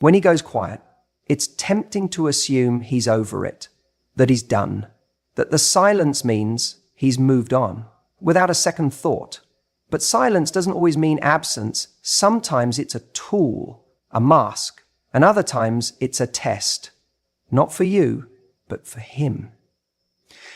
When he goes quiet, it's tempting to assume he's over it, that he's done, that the silence means he's moved on, without a second thought. But silence doesn't always mean absence. Sometimes it's a tool, a mask, and other times it's a test. Not for you, but for him.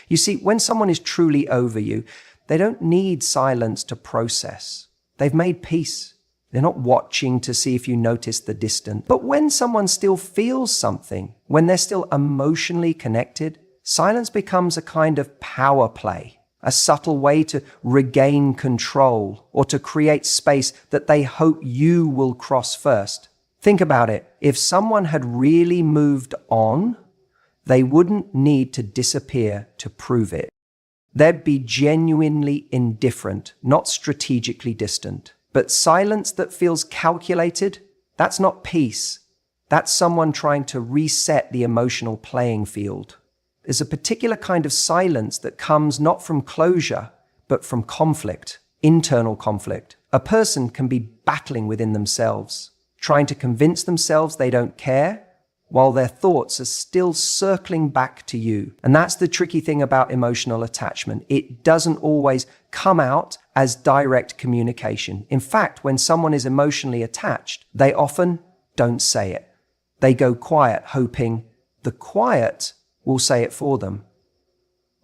You see, when someone is truly over you, they don't need silence to process. They've made peace. They're not watching to see if you notice the distant. But when someone still feels something, when they're still emotionally connected, silence becomes a kind of power play, a subtle way to regain control or to create space that they hope you will cross first. Think about it. If someone had really moved on, they wouldn't need to disappear to prove it. They'd be genuinely indifferent, not strategically distant. But silence that feels calculated, that's not peace. That's someone trying to reset the emotional playing field. There's a particular kind of silence that comes not from closure, but from conflict, internal conflict. A person can be battling within themselves, trying to convince themselves they don't care, while their thoughts are still circling back to you. And that's the tricky thing about emotional attachment. It doesn't always come out as direct communication. In fact, when someone is emotionally attached, they often don't say it. They go quiet, hoping the quiet will say it for them,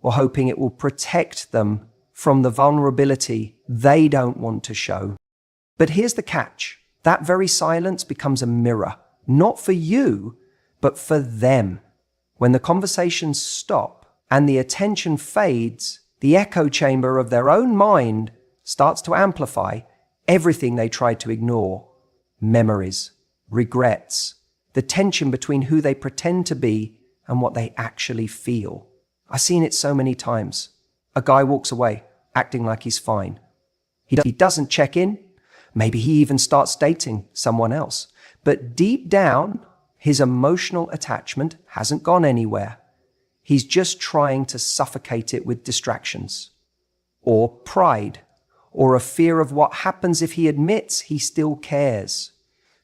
or hoping it will protect them from the vulnerability they don't want to show. But here's the catch. That very silence becomes a mirror, not for you, but for them. When the conversations stop and the attention fades, the echo chamber of their own mind starts to amplify everything they tried to ignore. Memories, regrets, the tension between who they pretend to be and what they actually feel. I've seen it so many times. A guy walks away, acting like he's fine. He doesn't check in. Maybe he even starts dating someone else. But deep down, his emotional attachment hasn't gone anywhere. He's just trying to suffocate it with distractions, or pride, or a fear of what happens if he admits he still cares.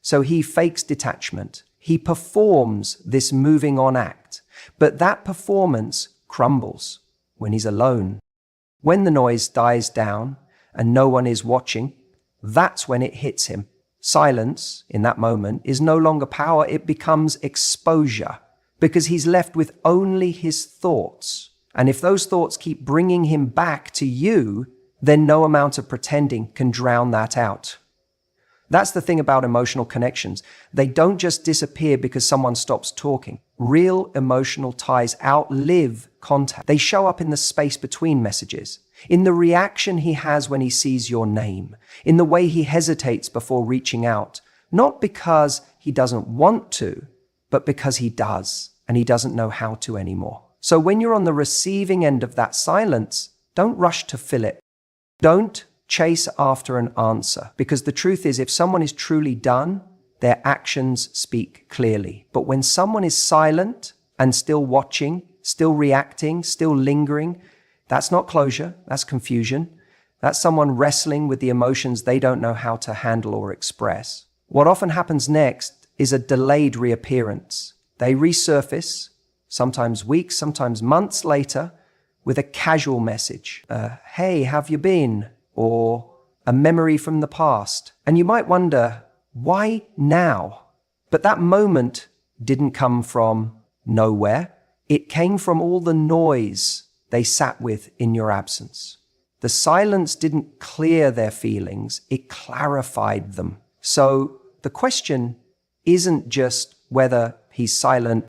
So he fakes detachment. He performs this moving on act, but that performance crumbles when he's alone. When the noise dies down and no one is watching, that's when it hits him. Silence, in that moment, is no longer power, it becomes exposure, because he's left with only his thoughts. And if those thoughts keep bringing him back to you, then no amount of pretending can drown that out. That's the thing about emotional connections. They don't just disappear because someone stops talking. Real emotional ties outlive contact. They show up in the space between messages, in the reaction he has when he sees your name, in the way he hesitates before reaching out, not because he doesn't want to, but because he does, and he doesn't know how to anymore. So when you're on the receiving end of that silence, don't rush to fill it. Don't chase after an answer, because the truth is, if someone is truly done, their actions speak clearly. But when someone is silent and still watching, still reacting, still lingering, that's not closure, that's confusion. That's someone wrestling with the emotions they don't know how to handle or express. What often happens next is a delayed reappearance. They resurface, sometimes weeks, sometimes months later, with a casual message. Hey, have you been? Or a memory from the past. And you might wonder, why now? But that moment didn't come from nowhere. It came from all the noise they sat with in your absence. The silence didn't clear their feelings, it clarified them. So the question isn't just whether he's silent.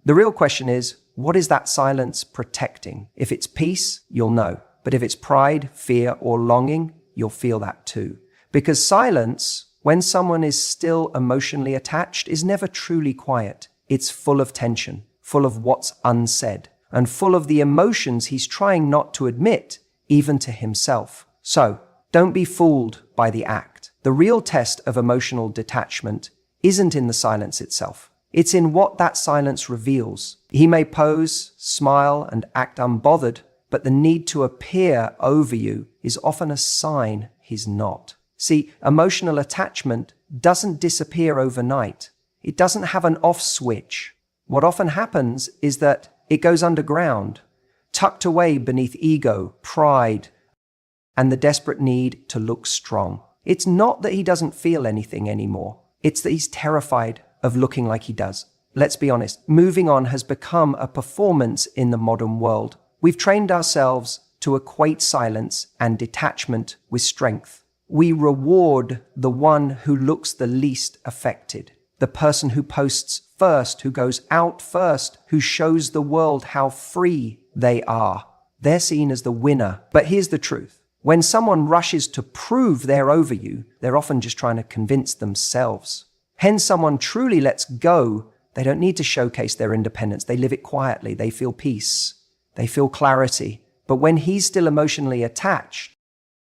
The real question is, what is that silence protecting? If it's peace, you'll know. But if it's pride, fear, or longing, you'll feel that too. Because silence, when someone is still emotionally attached, is never truly quiet. It's full of tension, full of what's unsaid, and full of the emotions he's trying not to admit, even to himself. So, don't be fooled by the act. The real test of emotional detachment isn't in the silence itself. It's in what that silence reveals. He may pose, smile, and act unbothered, but the need to appear over you is often a sign he's not. See, emotional attachment doesn't disappear overnight. It doesn't have an off switch. What often happens is that it goes underground, tucked away beneath ego, pride, and the desperate need to look strong. It's not that he doesn't feel anything anymore. It's that he's terrified of looking like he does. Let's be honest, moving on has become a performance in the modern world. We've trained ourselves to equate silence and detachment with strength. We reward the one who looks the least affected, the person who posts first, who goes out first, who shows the world how free they are. They're seen as the winner. But here's the truth. When someone rushes to prove they're over you, they're often just trying to convince themselves. When someone truly lets go, they don't need to showcase their independence. They live it quietly. They feel peace. They feel clarity. But when he's still emotionally attached,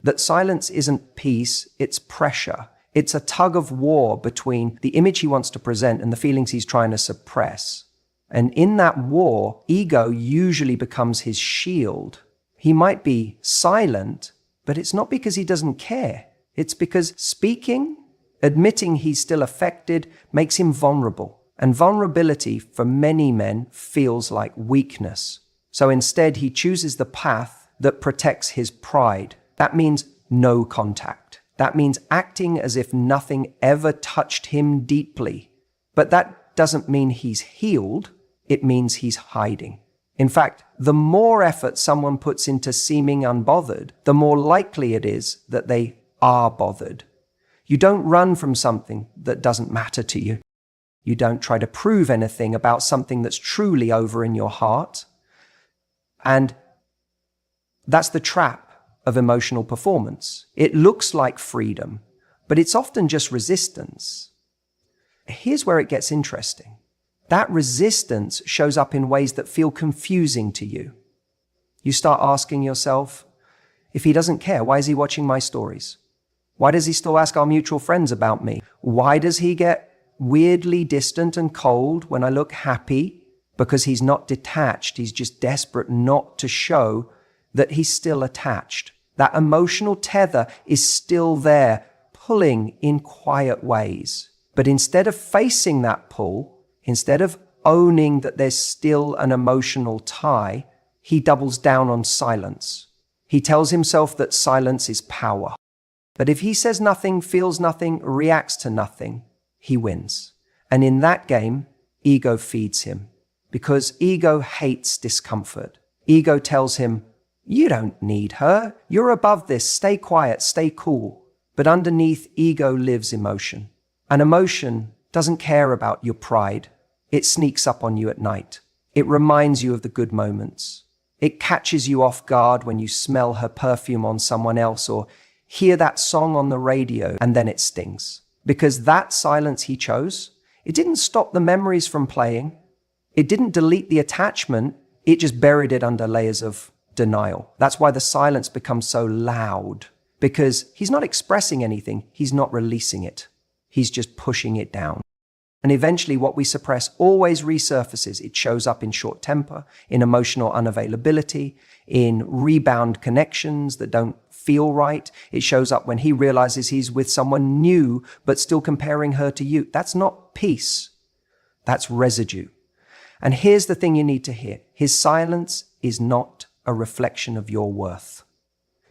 that silence isn't peace, it's pressure. It's a tug of war between the image he wants to present and the feelings he's trying to suppress. And in that war, ego usually becomes his shield. He might be silent, but it's not because he doesn't care. It's because speaking, admitting he's still affected, makes him vulnerable. And vulnerability for many men feels like weakness. So instead, he chooses the path that protects his pride. That means no contact. That means acting as if nothing ever touched him deeply. But that doesn't mean he's healed. It means he's hiding. In fact, the more effort someone puts into seeming unbothered, the more likely it is that they are bothered. You don't run from something that doesn't matter to you. You don't try to prove anything about something that's truly over in your heart. And that's the trap of emotional performance. It looks like freedom, but it's often just resistance. Here's where it gets interesting. That resistance shows up in ways that feel confusing to you. You start asking yourself, if he doesn't care, why is he watching my stories? Why does he still ask our mutual friends about me? Why does he get weirdly distant and cold when I look happy? Because he's not detached. He's just desperate not to show that he's still attached. That emotional tether is still there, pulling in quiet ways. But instead of facing that pull, instead of owning that there's still an emotional tie, he doubles down on silence. He tells himself that silence is power. That if he says nothing, feels nothing, reacts to nothing, he wins. And in that game, ego feeds him. Because ego hates discomfort. Ego tells him, you don't need her. You're above this. Stay quiet. Stay cool. But underneath, ego lives emotion. And emotion doesn't care about your pride. It sneaks up on you at night. It reminds you of the good moments. It catches you off guard when you smell her perfume on someone else or hear that song on the radio, and then it stings. Because that silence he chose, it didn't stop the memories from playing. It didn't delete the attachment. It just buried it under layers of denial. That's why the silence becomes so loud, because he's not expressing anything. He's not releasing it. He's just pushing it down. And eventually what we suppress always resurfaces. It shows up in short temper, in emotional unavailability, in rebound connections that don't feel right. It shows up when he realizes he's with someone new, but still comparing her to you. That's not peace. That's residue. And here's the thing you need to hear. His silence is not a reflection of your worth.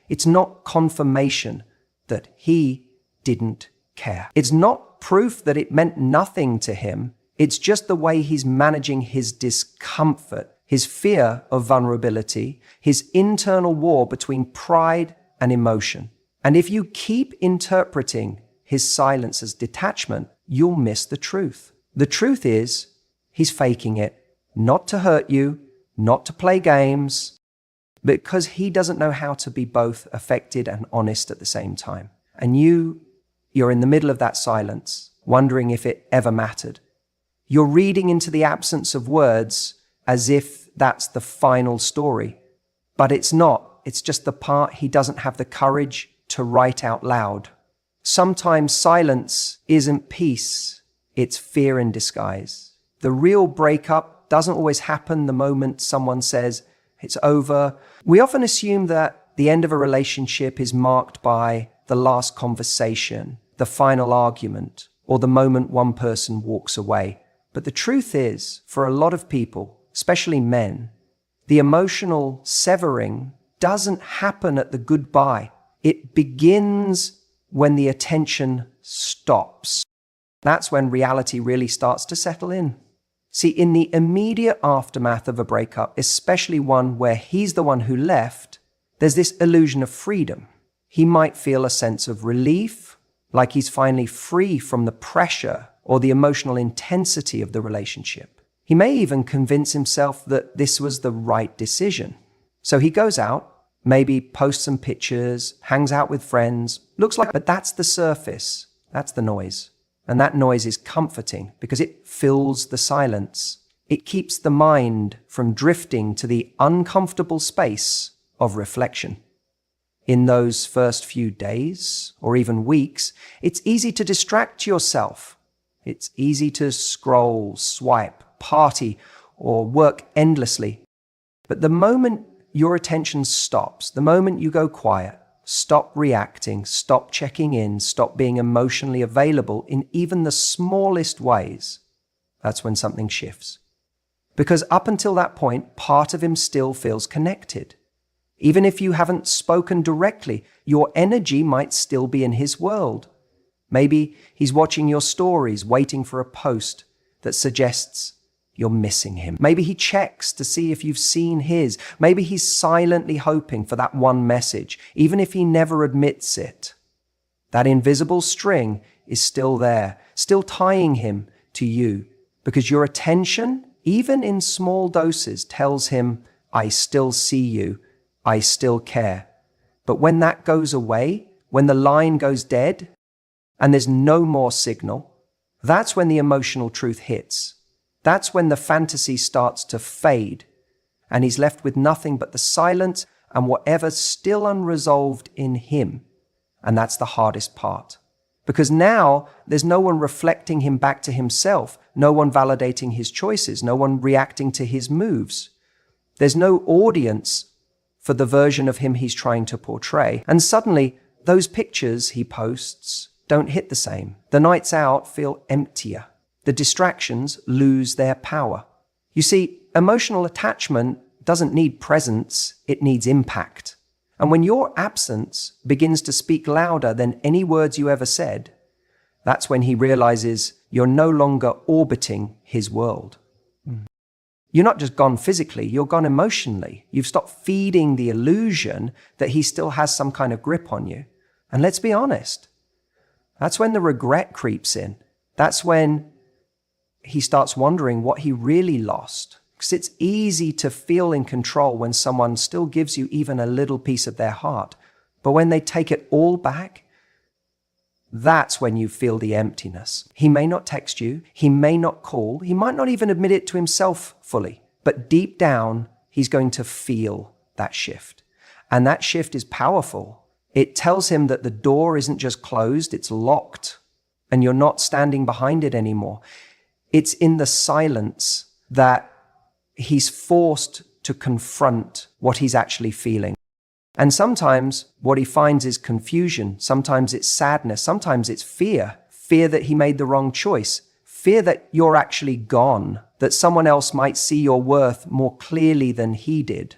It's not confirmation that he didn't care. It's not proof that it meant nothing to him. It's just the way he's managing his discomfort, his fear of vulnerability, his internal war between pride and emotion. And if you keep interpreting his silence as detachment, you'll miss the truth. The truth is, he's faking it, not to hurt you, not to play games, because he doesn't know how to be both affected and honest at the same time. And you're in the middle of that silence, wondering if it ever mattered. You're reading into the absence of words as if that's the final story. But it's not. It's just the part he doesn't have the courage to write out loud. Sometimes silence isn't peace. It's fear in disguise. The real breakup doesn't always happen the moment someone says it's over. We often assume that the end of a relationship is marked by the last conversation, the final argument, or the moment one person walks away. But the truth is, for a lot of people, especially men, the emotional severing doesn't happen at the goodbye. It begins when the attention stops. That's when reality really starts to settle in. See, in the immediate aftermath of a breakup, especially one where he's the one who left, there's this illusion of freedom. He might feel a sense of relief, like he's finally free from the pressure or the emotional intensity of the relationship. He may even convince himself that this was the right decision. So he goes out, maybe posts some pictures, hangs out with friends, but that's the surface. That's the noise. And that noise is comforting because it fills the silence. It keeps the mind from drifting to the uncomfortable space of reflection. In those first few days or even weeks, it's easy to distract yourself. It's easy to scroll, swipe, party, or work endlessly. But the moment your attention stops, the moment you go quiet, stop reacting, stop checking in, stop being emotionally available in even the smallest ways, that's when something shifts. Because up until that point, part of him still feels connected. Even if you haven't spoken directly, your energy might still be in his world. Maybe he's watching your stories, waiting for a post that suggests you're missing him. Maybe he checks to see if you've seen his. Maybe he's silently hoping for that one message, even if he never admits it. That invisible string is still there, still tying him to you, because your attention, even in small doses, tells him, I still see you, I still care. But when that goes away, when the line goes dead, and there's no more signal, that's when the emotional truth hits. That's when the fantasy starts to fade, and he's left with nothing but the silence and whatever's still unresolved in him. And that's the hardest part. Because now there's no one reflecting him back to himself, no one validating his choices, no one reacting to his moves. There's no audience for the version of him he's trying to portray. And suddenly, those pictures he posts don't hit the same. The nights out feel emptier. The distractions lose their power. You see, emotional attachment doesn't need presence, it needs impact. And when your absence begins to speak louder than any words you ever said, that's when he realizes you're no longer orbiting his world. You're not just gone physically, you're gone emotionally. You've stopped feeding the illusion that he still has some kind of grip on you. And let's be honest, that's when the regret creeps in. That's when he starts wondering what he really lost. Because it's easy to feel in control when someone still gives you even a little piece of their heart. But when they take it all back, that's when you feel the emptiness. He may not text you, he may not call, he might not even admit it to himself fully. But deep down, he's going to feel that shift. And that shift is powerful. It tells him that the door isn't just closed, it's locked. And you're not standing behind it anymore. It's in the silence that he's forced to confront what he's actually feeling. And sometimes what he finds is confusion. Sometimes it's sadness. Sometimes it's fear. Fear that he made the wrong choice. Fear that you're actually gone, that someone else might see your worth more clearly than he did.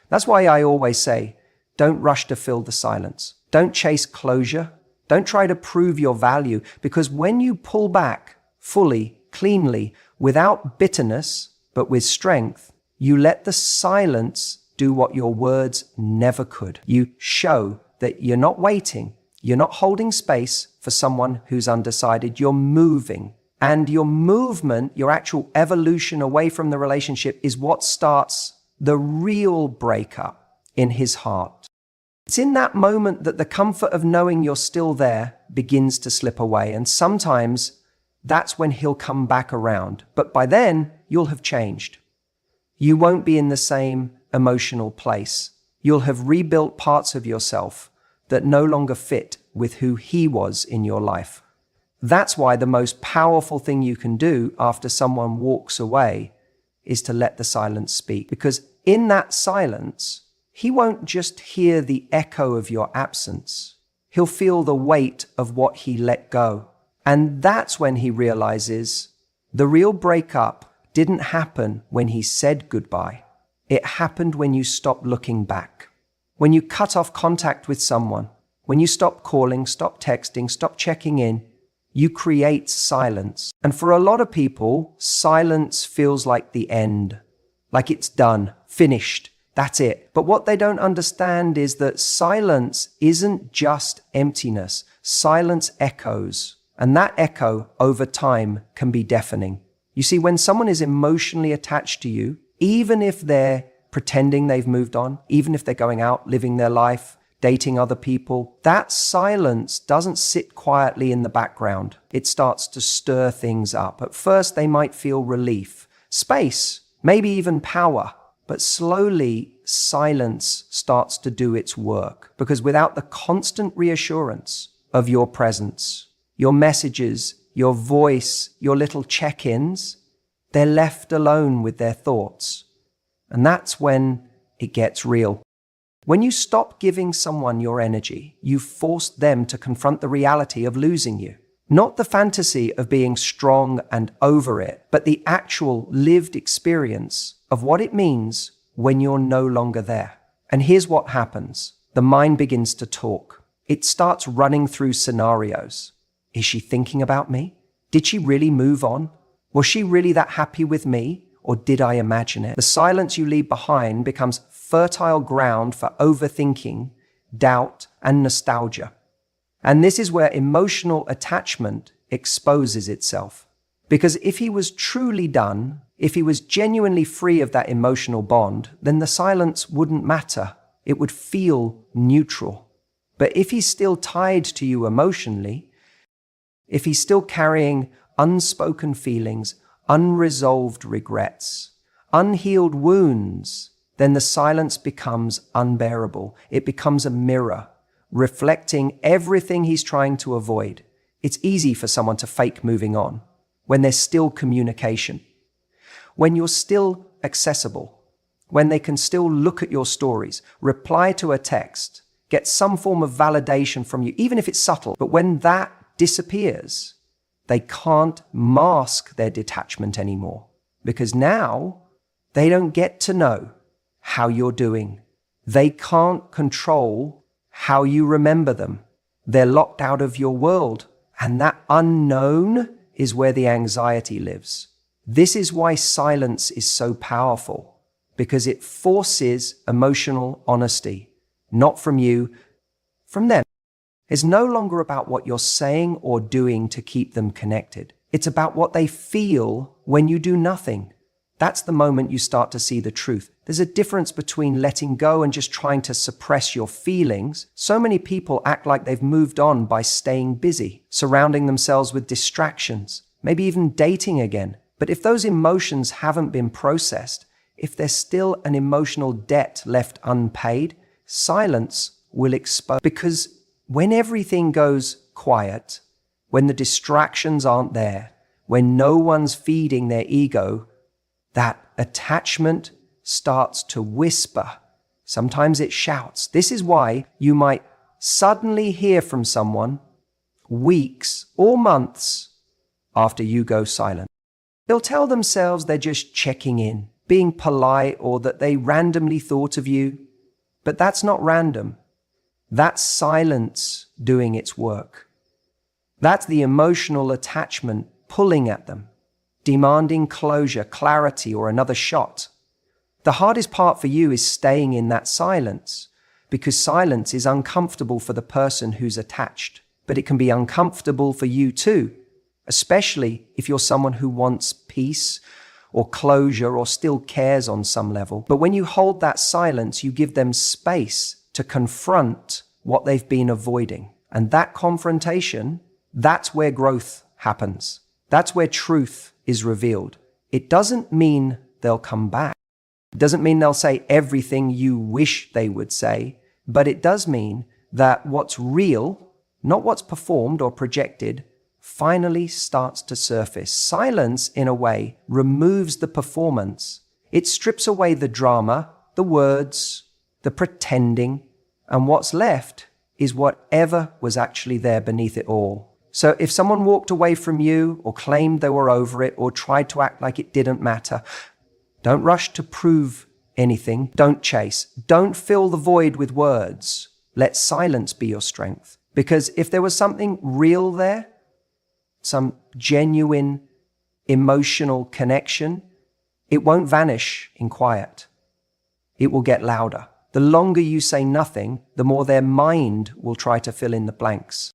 That's why I always say, don't rush to fill the silence. Don't chase closure. Don't try to prove your value, because when you pull back fully, cleanly, without bitterness, but with strength, you let the silence do what your words never could. You show that you're not waiting, you're not holding space for someone who's undecided, you're moving. And your movement, your actual evolution away from the relationship is what starts the real breakup in his heart. It's in that moment that the comfort of knowing you're still there begins to slip away. And sometimes that's when he'll come back around. But by then, you'll have changed. You won't be in the same emotional place. You'll have rebuilt parts of yourself that no longer fit with who he was in your life. That's why the most powerful thing you can do after someone walks away is to let the silence speak. Because in that silence, he won't just hear the echo of your absence. He'll feel the weight of what he let go. And that's when he realizes the real breakup didn't happen when he said goodbye. It happened when you stopped looking back. When you cut off contact with someone, when you stop calling, stop texting, stop checking in, you create silence. And for a lot of people, silence feels like the end, like it's done, finished, that's it. But what they don't understand is that silence isn't just emptiness. Silence echoes, and that echo over time can be deafening. You see, when someone is emotionally attached to you, even if they're pretending they've moved on, even if they're going out, living their life, dating other people, that silence doesn't sit quietly in the background. It starts to stir things up. At first, they might feel relief, space, maybe even power. But slowly, silence starts to do its work, because without the constant reassurance of your presence, your messages, your voice, your little check-ins, they're left alone with their thoughts. And that's when it gets real. When you stop giving someone your energy, you force them to confront the reality of losing you. Not the fantasy of being strong and over it, but the actual lived experience of what it means when you're no longer there. And here's what happens. The mind begins to talk. It starts running through scenarios. Is she thinking about me? Did she really move on? Was she really that happy with me? Or did I imagine it? The silence you leave behind becomes fertile ground for overthinking, doubt, and nostalgia. And this is where emotional attachment exposes itself. Because if he was truly done, if he was genuinely free of that emotional bond, then the silence wouldn't matter. It would feel neutral. But if he's still tied to you emotionally, if he's still carrying unspoken feelings, unresolved regrets, unhealed wounds, then the silence becomes unbearable. It becomes a mirror, reflecting everything he's trying to avoid. It's easy for someone to fake moving on when there's still communication, when you're still accessible, when they can still look at your stories, reply to a text, get some form of validation from you, even if it's subtle. But when that disappears, they can't mask their detachment anymore, because now they don't get to know how you're doing. They can't control how you remember them. They're locked out of your world, and that unknown is where the anxiety lives. This is why silence is so powerful, because it forces emotional honesty, not from you, from them. It's no longer about what you're saying or doing to keep them connected. It's about what they feel when you do nothing. That's the moment you start to see the truth. There's a difference between letting go and just trying to suppress your feelings. So many people act like they've moved on by staying busy, surrounding themselves with distractions, maybe even dating again. But if those emotions haven't been processed, if there's still an emotional debt left unpaid, silence will expose. Because when everything goes quiet, when the distractions aren't there, when no one's feeding their ego, that attachment starts to whisper. Sometimes it shouts. This is why you might suddenly hear from someone weeks or months after you go silent. They'll tell themselves they're just checking in, being polite, or that they randomly thought of you. But that's not random. That's silence doing its work. That's the emotional attachment pulling at them, demanding closure, clarity, or another shot. The hardest part for you is staying in that silence, because silence is uncomfortable for the person who's attached. But it can be uncomfortable for you too, especially if you're someone who wants peace or closure or still cares on some level. But when you hold that silence, you give them space to confront what they've been avoiding. And that confrontation, that's where growth happens. That's where truth is revealed. It doesn't mean they'll come back. It doesn't mean they'll say everything you wish they would say, but it does mean that what's real, not what's performed or projected, finally starts to surface. Silence, in a way, removes the performance. It strips away the drama, the words, the pretending, and what's left is whatever was actually there beneath it all. So if someone walked away from you or claimed they were over it or tried to act like it didn't matter, don't rush to prove anything. Don't chase. Don't fill the void with words. Let silence be your strength. Because if there was something real there, some genuine emotional connection, it won't vanish in quiet. It will get louder. The longer you say nothing, the more their mind will try to fill in the blanks.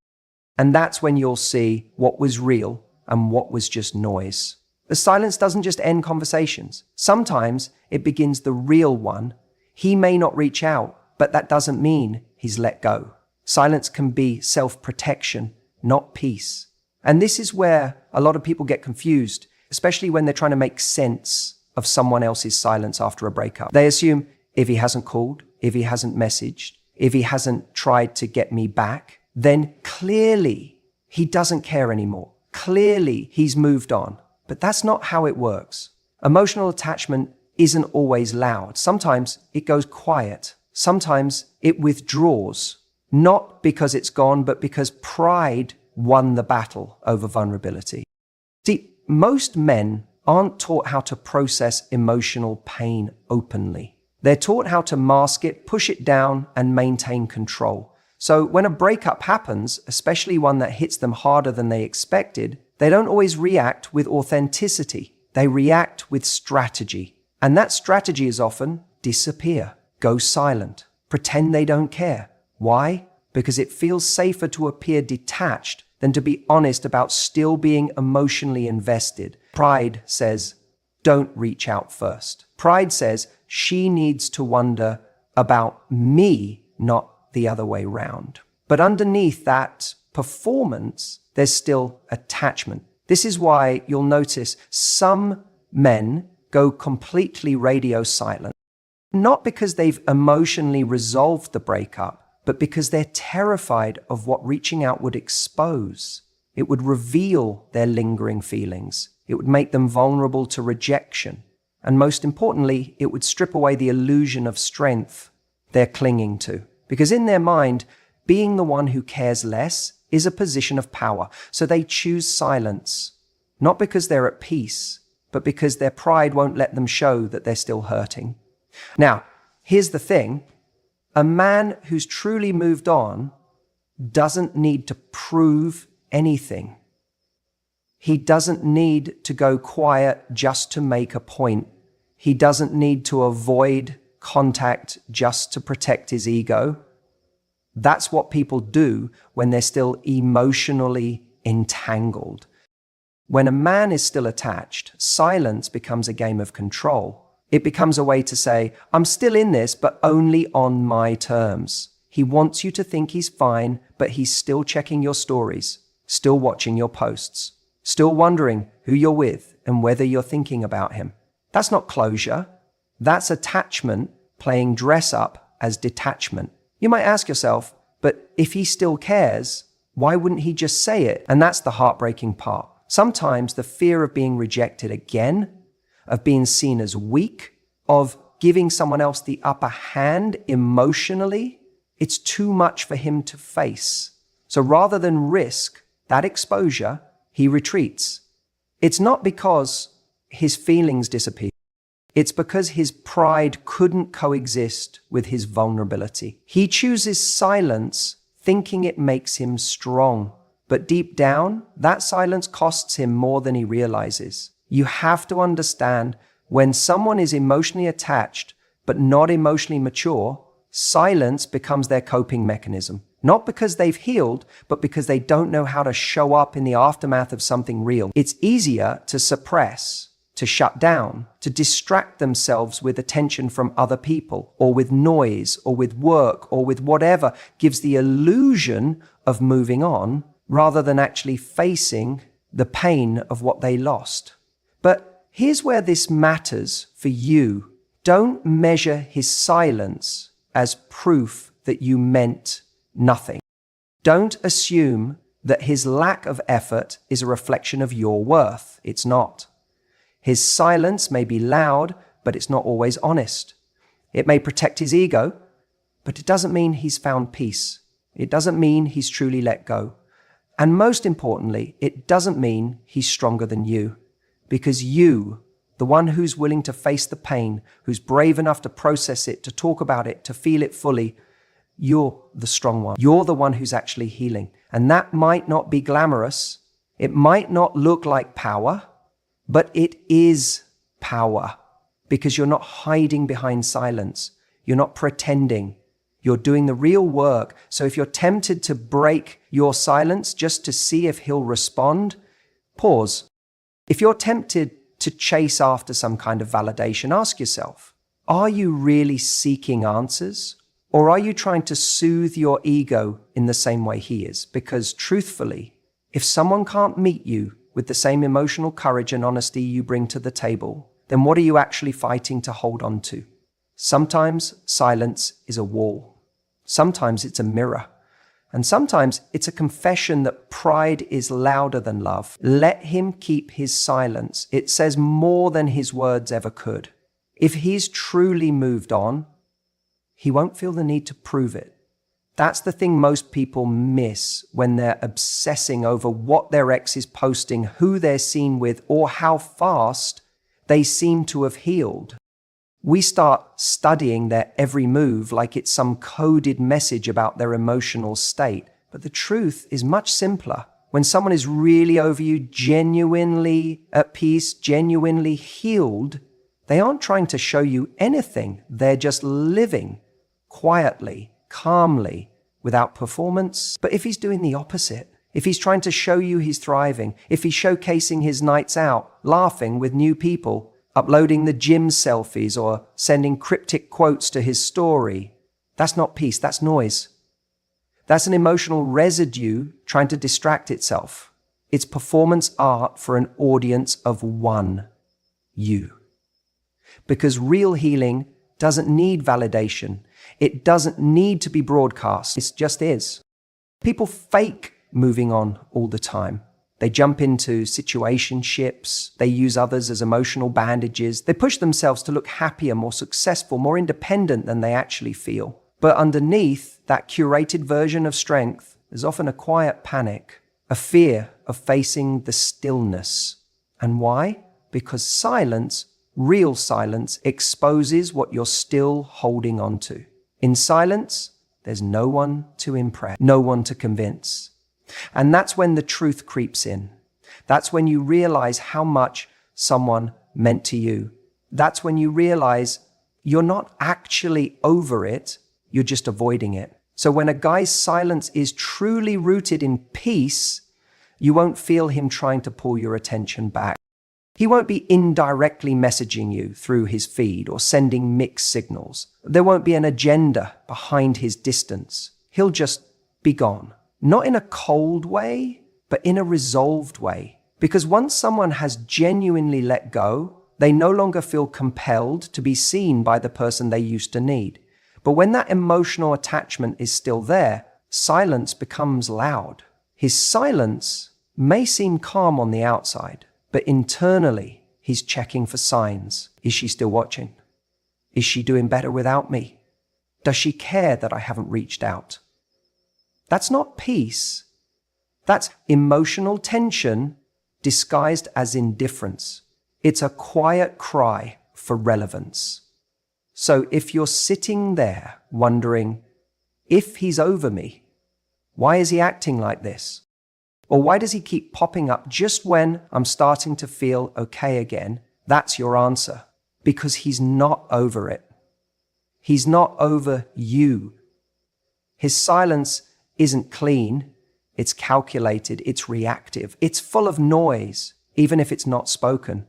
And that's when you'll see what was real and what was just noise. The silence doesn't just end conversations. Sometimes it begins the real one. He may not reach out, but that doesn't mean he's let go. Silence can be self-protection, not peace. And this is where a lot of people get confused, especially when they're trying to make sense of someone else's silence after a breakup. They assume if he hasn't called, if he hasn't messaged, if he hasn't tried to get me back, then clearly he doesn't care anymore. Clearly he's moved on. But that's not how it works. Emotional attachment isn't always loud. Sometimes it goes quiet. Sometimes it withdraws, not because it's gone, but because pride won the battle over vulnerability. See, most men aren't taught how to process emotional pain openly. They're taught how to mask it, push it down, and maintain control. So when a breakup happens, especially one that hits them harder than they expected, they don't always react with authenticity. They react with strategy. And that strategy is often disappear, go silent, pretend they don't care. Why? Because it feels safer to appear detached than to be honest about still being emotionally invested. Pride says, don't reach out first. Pride says, she needs to wonder about me, not the other way round. But underneath that performance, there's still attachment. This is why you'll notice some men go completely radio silent, not because they've emotionally resolved the breakup, but because they're terrified of what reaching out would expose. It would reveal their lingering feelings. It would make them vulnerable to rejection. And most importantly, it would strip away the illusion of strength they're clinging to. Because in their mind, being the one who cares less is a position of power. So they choose silence, not because they're at peace, but because their pride won't let them show that they're still hurting. Now, here's the thing. A man who's truly moved on doesn't need to prove anything. He doesn't need to go quiet just to make a point. He doesn't need to avoid contact just to protect his ego. That's what people do when they're still emotionally entangled. When a man is still attached, silence becomes a game of control. It becomes a way to say, I'm still in this, but only on my terms. He wants you to think he's fine, but he's still checking your stories, still watching your posts, still wondering who you're with and whether you're thinking about him. That's not closure. That's attachment playing dress up as detachment. You might ask yourself, but if he still cares, why wouldn't he just say it? And that's the heartbreaking part. Sometimes the fear of being rejected again, of being seen as weak, of giving someone else the upper hand emotionally, it's too much for him to face. So rather than risk that exposure, he retreats. It's not because his feelings disappear. It's because his pride couldn't coexist with his vulnerability. He chooses silence, thinking it makes him strong. But deep down, that silence costs him more than he realizes. You have to understand, when someone is emotionally attached but not emotionally mature, silence becomes their coping mechanism. Not because they've healed, but because they don't know how to show up in the aftermath of something real. It's easier to suppress, to shut down, to distract themselves with attention from other people, or with noise, or with work, or with whatever gives the illusion of moving on, rather than actually facing the pain of what they lost. But here's where this matters for you. Don't measure his silence as proof that you meant nothing. Don't assume that his lack of effort is a reflection of your worth. It's not. His silence may be loud, but it's not always honest. It may protect his ego, but it doesn't mean he's found peace. It doesn't mean he's truly let go. And most importantly, it doesn't mean he's stronger than you, because you, the one who's willing to face the pain, who's brave enough to process it, to talk about it, to feel it fully, you're the strong one. You're the one who's actually healing. And that might not be glamorous. It might not look like power, but it is power, because you're not hiding behind silence. You're not pretending. You're doing the real work. So if you're tempted to break your silence just to see if he'll respond, pause. If you're tempted to chase after some kind of validation, ask yourself, are you really seeking answers? Or are you trying to soothe your ego in the same way he is? Because truthfully, if someone can't meet you with the same emotional courage and honesty you bring to the table, then what are you actually fighting to hold on to? Sometimes silence is a wall. Sometimes it's a mirror. And sometimes it's a confession that pride is louder than love. Let him keep his silence. It says more than his words ever could. If he's truly moved on, he won't feel the need to prove it. That's the thing most people miss when they're obsessing over what their ex is posting, who they're seen with, or how fast they seem to have healed. We start studying their every move like it's some coded message about their emotional state. But the truth is much simpler. When someone is really over you, genuinely at peace, genuinely healed, they aren't trying to show you anything. They're just living quietly, calmly, without performance. But if he's doing the opposite, if he's trying to show you he's thriving, if he's showcasing his nights out, laughing with new people, uploading the gym selfies or sending cryptic quotes to his story, that's not peace, that's noise. That's an emotional residue trying to distract itself. It's performance art for an audience of one, you. Because real healing doesn't need validation. It doesn't need to be broadcast. It just is. People fake moving on all the time. They jump into situationships. They use others as emotional bandages. They push themselves to look happier, more successful, more independent than they actually feel. But underneath that curated version of strength, there's often a quiet panic, a fear of facing the stillness. And why? Because silence, real silence, exposes what you're still holding on to. In silence, there's no one to impress, no one to convince. And that's when the truth creeps in. That's when you realize how much someone meant to you. That's when you realize you're not actually over it, you're just avoiding it. So when a guy's silence is truly rooted in peace, you won't feel him trying to pull your attention back. He won't be indirectly messaging you through his feed or sending mixed signals. There won't be an agenda behind his distance. He'll just be gone. Not in a cold way, but in a resolved way. Because once someone has genuinely let go, they no longer feel compelled to be seen by the person they used to need. But when that emotional attachment is still there, silence becomes loud. His silence may seem calm on the outside, but internally, he's checking for signs. Is she still watching? Is she doing better without me? Does she care that I haven't reached out? That's not peace. That's emotional tension disguised as indifference. It's a quiet cry for relevance. So if you're sitting there wondering, if he's over me, why is he acting like this? Or why does he keep popping up just when I'm starting to feel okay again? That's your answer. Because he's not over it. He's not over you. His silence isn't clean. It's calculated. It's reactive. It's full of noise, even if it's not spoken.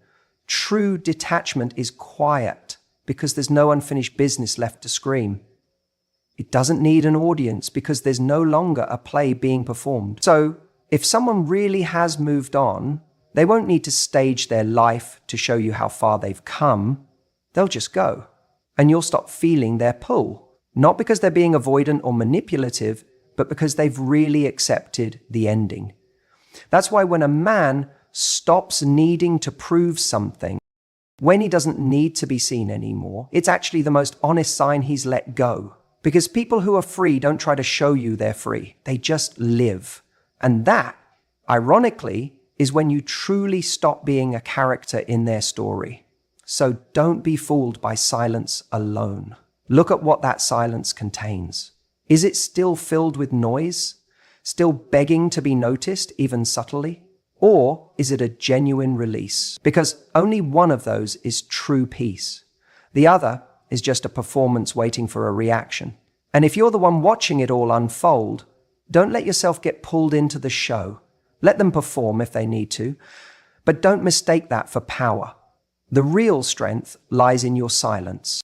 True detachment is quiet because there's no unfinished business left to scream. It doesn't need an audience because there's no longer a play being performed. So, if someone really has moved on, they won't need to stage their life to show you how far they've come. They'll just go. And you'll stop feeling their pull. Not because they're being avoidant or manipulative, but because they've really accepted the ending. That's why when a man stops needing to prove something, when he doesn't need to be seen anymore, it's actually the most honest sign he's let go. Because people who are free don't try to show you they're free. They just live. And that ironically, is when you truly stop being a character in their story. So don't be fooled by silence alone. Look at what that silence contains. Is it still filled with noise? Still begging to be noticed, even subtly? Or is it a genuine release? Because only one of those is true peace. The other is just a performance waiting for a reaction. And if you're the one watching it all unfold, don't let yourself get pulled into the show. Let them perform if they need to, but don't mistake that for power. The real strength lies in your silence.